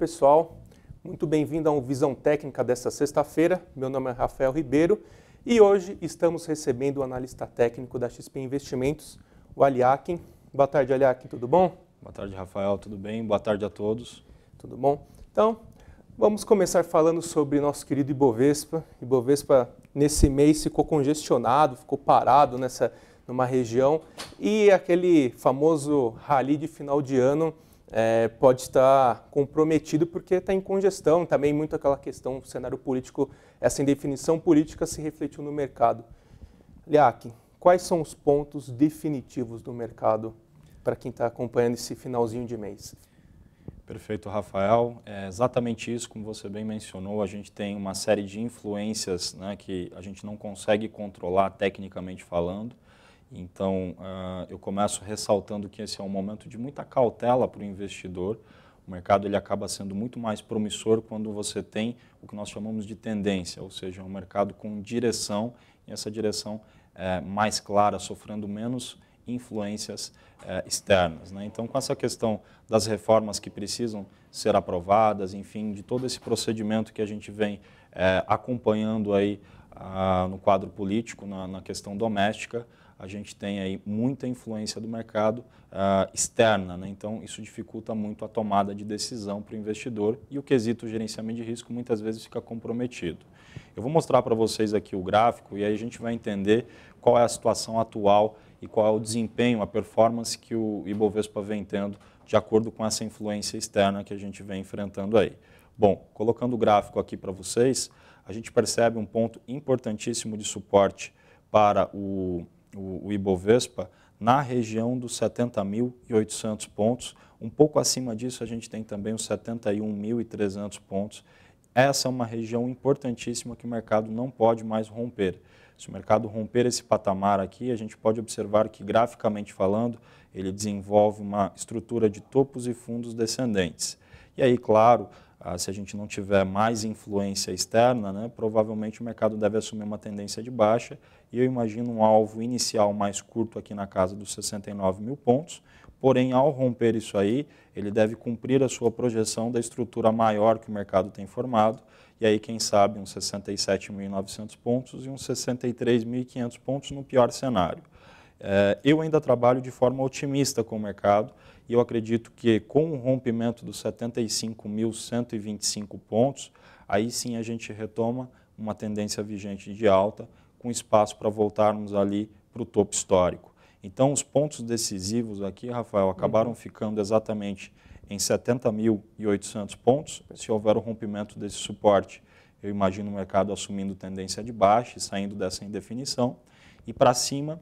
pessoal. Muito bem-vindo ao Visão Técnica desta sexta-feira. Meu nome é Rafael Ribeiro e hoje estamos recebendo o analista técnico da XP Investimentos, o Aliakin. Boa tarde, Aliakin, tudo bom? Boa tarde, Rafael, tudo bem? Boa tarde a todos. Tudo bom? Então, vamos começar falando sobre nosso querido Ibovespa. Ibovespa, nesse mês, ficou congestionado, ficou parado numa região e aquele famoso rally de final de ano pode estar comprometido porque está em congestão, também muito aquela questão do cenário político, essa indefinição política se refletiu no mercado. Aliakin, quais são os pontos definitivos do mercado para quem está acompanhando esse finalzinho de mês? Perfeito, Rafael. É exatamente isso, como você bem mencionou, a gente tem uma série de influências, né, que a gente não consegue controlar tecnicamente falando. Então, eu começo ressaltando que esse é um momento de muita cautela para o investidor. O mercado ele acaba sendo muito mais promissor quando você tem o que nós chamamos de tendência, ou seja, um mercado com direção, e essa direção é mais clara, sofrendo menos influências externas, né? Então, com essa questão das reformas que precisam ser aprovadas, enfim, de todo esse procedimento que a gente vem acompanhando aí no quadro político, na questão doméstica, a gente tem aí muita influência do mercado externa, né? Então isso dificulta muito a tomada de decisão para o investidor e o quesito gerenciamento de risco muitas vezes fica comprometido. Eu vou mostrar para vocês aqui o gráfico e aí a gente vai entender qual é a situação atual e qual é o desempenho, a performance que o Ibovespa vem tendo de acordo com essa influência externa que a gente vem enfrentando aí. Bom, colocando o gráfico aqui para vocês, a gente percebe um ponto importantíssimo de suporte para o Ibovespa na região dos 70.800 pontos. Um pouco acima disso a gente tem também os 71.300 pontos. Essa é uma região importantíssima que o mercado não pode mais romper. Se o mercado romper esse patamar aqui, a gente pode observar que, graficamente falando, ele desenvolve uma estrutura de topos e fundos descendentes. E aí, claro, se a gente não tiver mais influência externa, né, provavelmente o mercado deve assumir uma tendência de baixa e eu imagino um alvo inicial mais curto aqui na casa dos 69 mil pontos, porém ao romper isso aí, ele deve cumprir a sua projeção da estrutura maior que o mercado tem formado e aí quem sabe uns 67.900 pontos e uns 63.500 pontos no pior cenário. Eu ainda trabalho de forma otimista com o mercado e eu acredito que com o rompimento dos 75.125 pontos, aí sim a gente retoma uma tendência vigente de alta, com espaço para voltarmos ali para o topo histórico. Então os pontos decisivos aqui, Rafael, acabaram ficando exatamente em 70.800 pontos. Se houver o rompimento desse suporte, eu imagino o mercado assumindo tendência de baixa e saindo dessa indefinição. E para cima,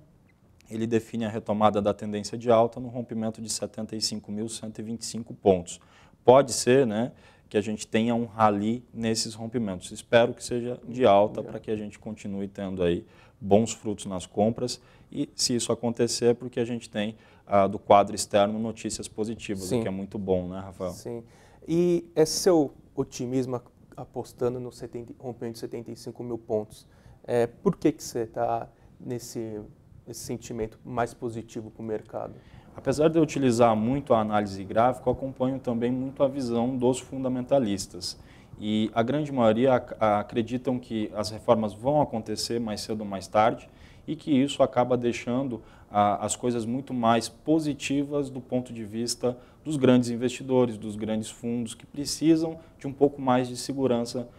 ele define a retomada da tendência de alta no rompimento de 75.125 pontos. Pode ser, né, que a gente tenha um rally nesses rompimentos. Espero que seja de alta para que a gente continue tendo aí bons frutos nas compras e se isso acontecer é porque a gente tem do quadro externo notícias positivas, Sim. O que é muito bom, né, Rafael? Sim. E esse seu otimismo apostando no rompimento de 75 mil pontos, por que você está nesse sentimento mais positivo para o mercado? Apesar de eu utilizar muito a análise gráfica, eu acompanho também muito a visão dos fundamentalistas. E a grande maioria acreditam que as reformas vão acontecer mais cedo ou mais tarde e que isso acaba deixando as coisas muito mais positivas do ponto de vista dos grandes investidores, dos grandes fundos que precisam de um pouco mais de segurança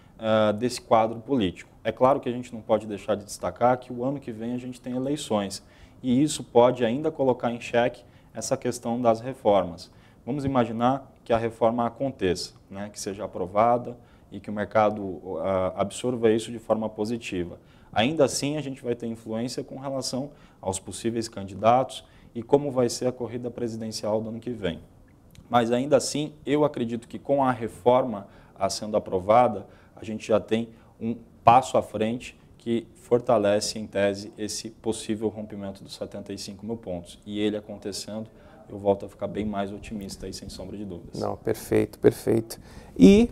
desse quadro político. É claro que a gente não pode deixar de destacar que o ano que vem a gente tem eleições e isso pode ainda colocar em xeque essa questão das reformas. Vamos imaginar que a reforma aconteça, né, que seja aprovada e que o mercado absorva isso de forma positiva. Ainda assim, a gente vai ter influência com relação aos possíveis candidatos e como vai ser a corrida presidencial do ano que vem. Mas ainda assim, eu acredito que com a reforma sendo aprovada, a gente já tem um passo à frente que fortalece, em tese, esse possível rompimento dos 75 mil pontos. E ele acontecendo, eu volto a ficar bem mais otimista aí, sem sombra de dúvidas. Não, perfeito, perfeito. E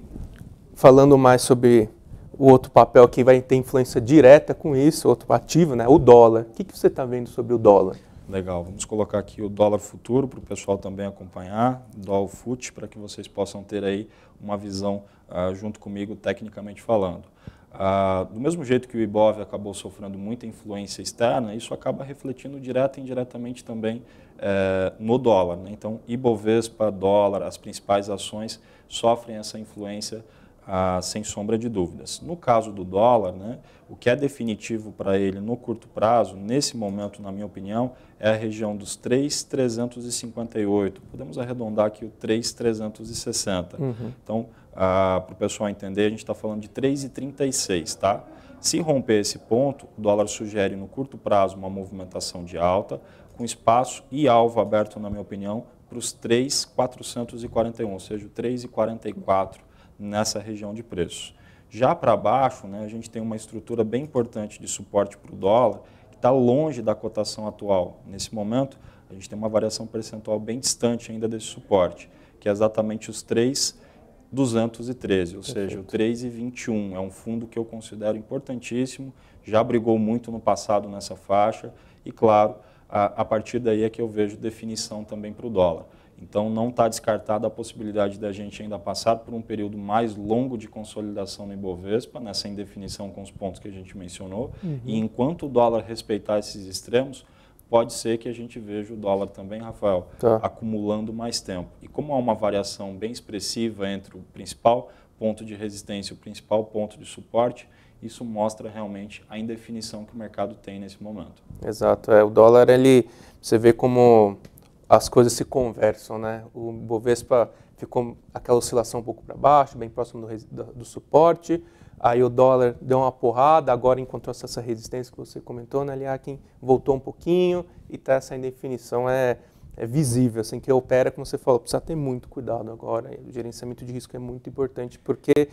falando mais sobre o outro papel que vai ter influência direta com isso, outro ativo, né, o dólar. O que você está vendo sobre o dólar? Legal, vamos colocar aqui o dólar futuro para o pessoal também acompanhar, dólar FUT, para que vocês possam ter aí uma visão junto comigo, tecnicamente falando. Do mesmo jeito que o IBOV acabou sofrendo muita influência externa, isso acaba refletindo direta e indiretamente também no dólar, né? Então, IBOVESPA, dólar, as principais ações sofrem essa influência sem sombra de dúvidas. No caso do dólar, né, o que é definitivo para ele no curto prazo, nesse momento, na minha opinião, é a região dos 3,358. Podemos arredondar aqui o 3,360. Então, para o pessoal entender, a gente está falando de 3,36, tá? Se romper esse ponto, o dólar sugere no curto prazo uma movimentação de alta, com espaço e alvo aberto, na minha opinião, para os 3,441, ou seja, o 3,44 nessa região de preço. Já para baixo, né, a gente tem uma estrutura bem importante de suporte para o dólar, que está longe da cotação atual. Nesse momento, a gente tem uma variação percentual bem distante ainda desse suporte, que é exatamente os 3,213, ou seja, o 3,21. É um fundo que eu considero importantíssimo, já brigou muito no passado nessa faixa e, claro, a partir daí é que eu vejo definição também para o dólar. Então, não está descartada a possibilidade da gente ainda passar por um período mais longo de consolidação no Ibovespa, nessa indefinição com os pontos que a gente mencionou. E enquanto o dólar respeitar esses extremos, pode ser que a gente veja o dólar também, Rafael, acumulando mais tempo. E como há uma variação bem expressiva entre o principal ponto de resistência e o principal ponto de suporte, isso mostra realmente a indefinição que o mercado tem nesse momento. Exato. O dólar, você vê como as coisas se conversam, né? O Bovespa ficou aquela oscilação um pouco para baixo, bem próximo do suporte. Aí o dólar deu uma porrada, agora encontrou essa resistência que você comentou, né, Liaquin? Voltou um pouquinho e tá essa indefinição é visível, assim, que opera, como você falou, precisa ter muito cuidado agora. O gerenciamento de risco é muito importante, porque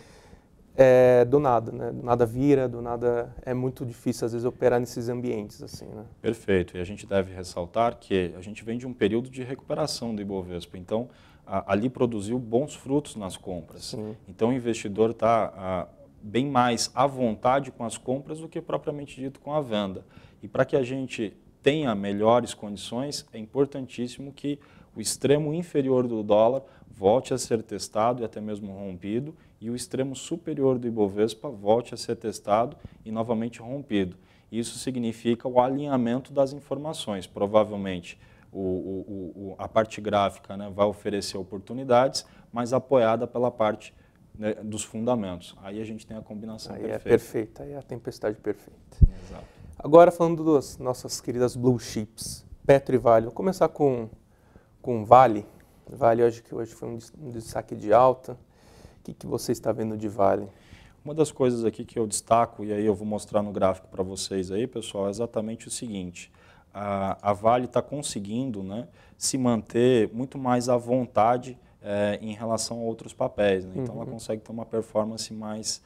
do nada, né? Do nada vira, do nada é muito difícil às vezes operar nesses ambientes assim, né? Perfeito. E a gente deve ressaltar que a gente vem de um período de recuperação do Ibovespa. Então, ali produziu bons frutos nas compras. Sim. Então, o investidor está bem mais à vontade com as compras do que propriamente dito com a venda. E para que a gente tenha melhores condições, é importantíssimo que o extremo inferior do dólar volte a ser testado e até mesmo rompido, e o extremo superior do Ibovespa volte a ser testado e novamente rompido. Isso significa o alinhamento das informações. Provavelmente a parte gráfica, né, vai oferecer oportunidades, mas apoiada pela parte, né, dos fundamentos. Aí a gente tem a combinação perfeita. É perfeita, aí é a tempestade perfeita. Exato. Agora falando das nossas queridas blue chips, Petro e Vale. Vou começar com Vale. Vale hoje foi um destaque de alta. O que você está vendo de Vale? Uma das coisas aqui que eu destaco, e aí eu vou mostrar no gráfico para vocês aí, pessoal, é exatamente o seguinte. A Vale está conseguindo, né, se manter muito mais à vontade em relação a outros papéis, né? Então ela consegue ter uma performance mais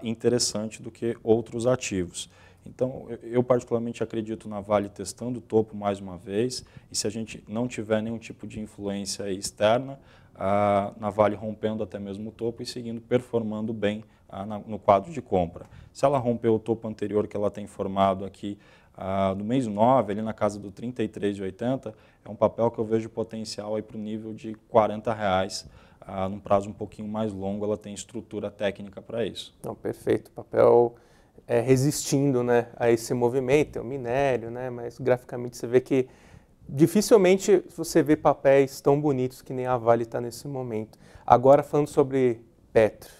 interessante do que outros ativos. Então, eu particularmente acredito na Vale testando o topo mais uma vez, e se a gente não tiver nenhum tipo de influência externa, na Vale rompendo até mesmo o topo e seguindo performando bem no quadro de compra. Se ela romper o topo anterior que ela tem formado aqui no mês 9, ali na casa do R$ 33,80, é um papel que eu vejo potencial para o nível de R$ 40, num prazo um pouquinho mais longo, ela tem estrutura técnica para isso. Não, perfeito, papel resistindo, né, a esse movimento, é o minério, né, mas graficamente você vê que dificilmente você vê papéis tão bonitos que nem a Vale está nesse momento. Agora falando sobre Petro.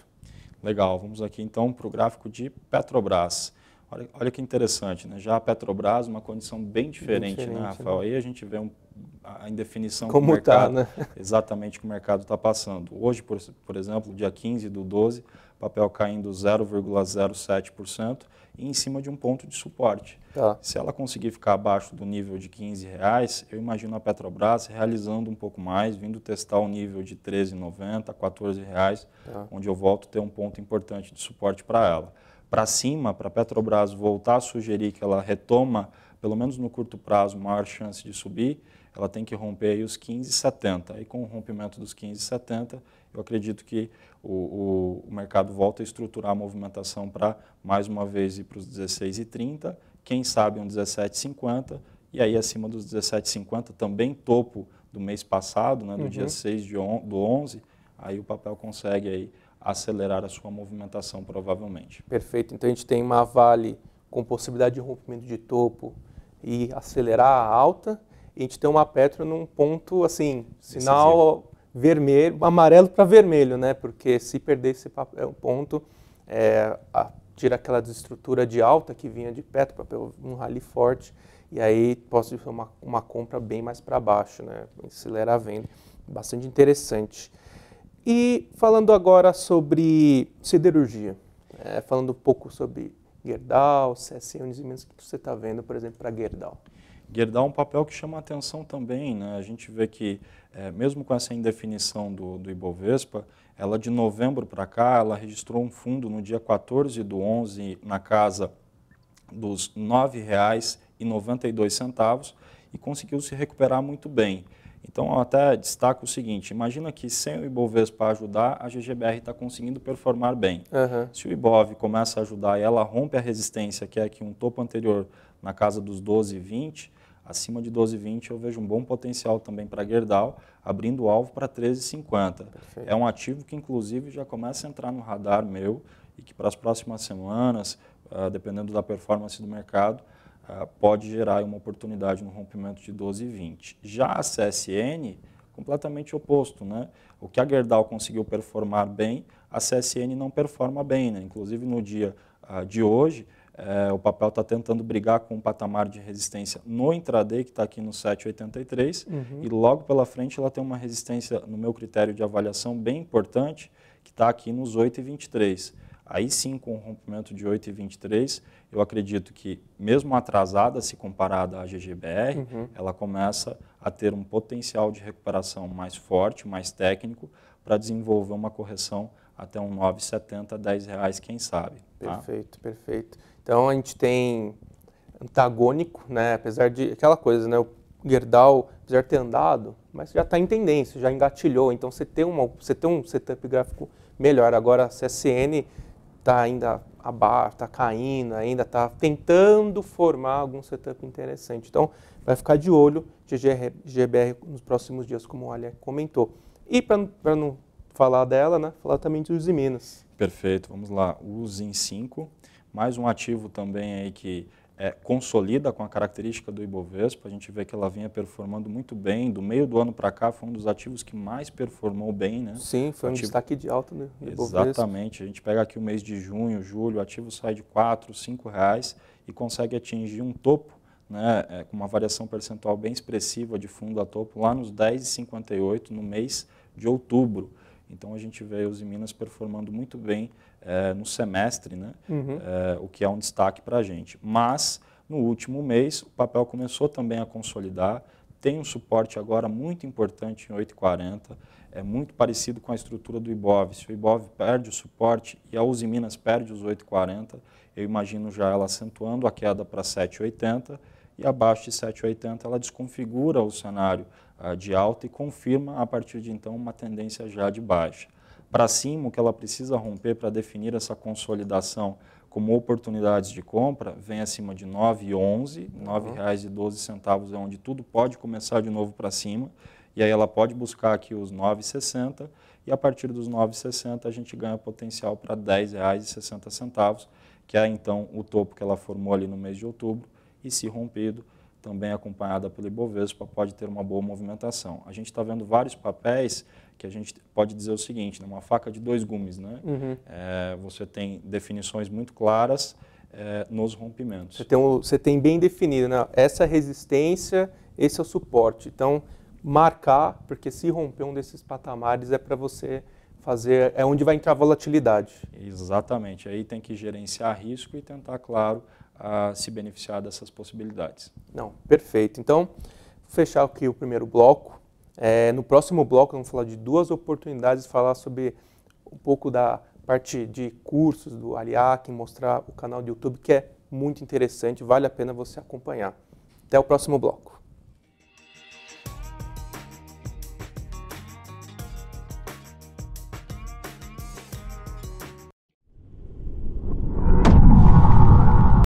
Legal, vamos aqui então para o gráfico de Petrobras. Olha que interessante, né? Já a Petrobras, uma condição bem diferente, né, Rafael? Né? Aí a gente vê a indefinição como que o mercado, né? Exatamente que o mercado está passando. Hoje, por exemplo, dia 15/12, papel caindo 0,07% e em cima de um ponto de suporte. Tá. Se ela conseguir ficar abaixo do nível de R$ 15, eu imagino a Petrobras realizando um pouco mais, vindo testar o nível de R$ 13,90, R$ 14, onde eu volto a ter um ponto importante de suporte para ela. Para cima, para a Petrobras voltar a sugerir que ela retoma, pelo menos no curto prazo, maior chance de subir, ela tem que romper aí os 15,70. E com o rompimento dos 15,70, eu acredito que o mercado volta a estruturar a movimentação para, mais uma vez, ir para os 16,30, quem sabe um 17,50, e aí acima dos 17,50, também topo do mês passado, né, do dia 6 do 11, aí o papel consegue aí acelerar a sua movimentação provavelmente. Perfeito, então a gente tem uma Vale com possibilidade de rompimento de topo e acelerar a alta, e a gente tem uma Petro num ponto, assim, sinal vermelho, amarelo para vermelho, né? Porque se perder esse ponto, tira aquela desestrutura de alta que vinha de Petro, papel um rally forte, e aí posso ter uma compra bem mais para baixo, né? Acelerar a venda, bastante interessante. E falando agora sobre siderurgia, falando um pouco sobre Gerdau, CSN, Unizimentos, o que você está vendo, por exemplo, para Gerdau? Gerdau é um papel que chama atenção também, né? A gente vê que, mesmo com essa indefinição do Ibovespa, ela de novembro para cá, ela registrou um fundo no dia 14 do 11 na casa dos R$ 9,92 e conseguiu se recuperar muito bem. Então, eu até destaco o seguinte, imagina que sem o Ibovespa ajudar, a GGBR está conseguindo performar bem. Se o Ibov começa a ajudar e ela rompe a resistência, que é aqui um topo anterior na casa dos 12,20, acima de 12,20 eu vejo um bom potencial também para Gerdau, abrindo o alvo para 13,50. É um ativo que, inclusive, já começa a entrar no radar meu e que para as próximas semanas, dependendo da performance do mercado, pode gerar uma oportunidade no rompimento de 12,20. Já a CSN, completamente oposto, né? O que a Gerdau conseguiu performar bem, a CSN não performa bem, né? Inclusive no dia de hoje, o papel está tentando brigar com um patamar de resistência no intraday, que está aqui no 7,83, e logo pela frente ela tem uma resistência, no meu critério de avaliação, bem importante, que está aqui nos 8,23. Aí sim, com o rompimento de 8,23, eu acredito que, mesmo atrasada se comparada à GGBR, ela começa a ter um potencial de recuperação mais forte, mais técnico, para desenvolver uma correção até um 9,70, R$10, quem sabe. Tá? Perfeito, perfeito. Então a gente tem antagônico, né? Apesar de aquela coisa, né? O Gerdau, apesar de ter andado, mas já está em tendência, já engatilhou. Então você tem um setup gráfico melhor. Agora a CSN está ainda abaixo, está caindo, ainda está tentando formar algum setup interessante. Então, vai ficar de olho de GBR nos próximos dias, como o Ali comentou. E para não falar dela, né, falar também de Usiminas. Perfeito, vamos lá. Usim 5, mais um ativo também aí que consolida com a característica do Ibovespa. A gente vê que ela vinha performando muito bem. Do meio do ano para cá, foi um dos ativos que mais performou bem, né? Sim, foi um destaque de alta no Ibovespa. Exatamente. A gente pega aqui o mês de junho, julho, o ativo sai de R$ 4, R$ 5 e consegue atingir um topo, né, com uma variação percentual bem expressiva de fundo a topo, lá nos 10,58 no mês de outubro. Então a gente vê os Minas performando muito bem no semestre, né? O que é um destaque para a gente. Mas no último mês o papel começou também a consolidar, tem um suporte agora muito importante em 8,40, é muito parecido com a estrutura do Ibov. Se o Ibov perde o suporte e a Uzi Minas perde os 8,40, eu imagino já ela acentuando a queda para 7,80 e abaixo de 7,80 ela desconfigura o cenário de alta e confirma a partir de então uma tendência já de baixa. Para cima, o que ela precisa romper para definir essa consolidação como oportunidades de compra, vem acima de 9,11, R$ 9,12 é onde tudo pode começar de novo para cima, e aí ela pode buscar aqui os 9,60, e a partir dos 9,60 a gente ganha potencial para R$ 10,60, que é então o topo que ela formou ali no mês de outubro, e se rompido, também acompanhada pelo Ibovespa, pode ter uma boa movimentação. A gente está vendo vários papéis que a gente pode dizer o seguinte, né, uma faca de dois gumes, né? Você tem definições muito claras nos rompimentos. Você tem bem definido, né? Essa é a resistência, esse é o suporte. Então, marcar, porque se romper um desses patamares é para você fazer, é onde vai entrar a volatilidade. Exatamente, aí tem que gerenciar risco e tentar, claro, se beneficiar dessas possibilidades. Não, perfeito. Então, vou fechar aqui o primeiro bloco. No próximo bloco, vamos falar de duas oportunidades, falar sobre um pouco da parte de cursos do Aliac, mostrar o canal do YouTube, que é muito interessante, vale a pena você acompanhar. Até o próximo bloco.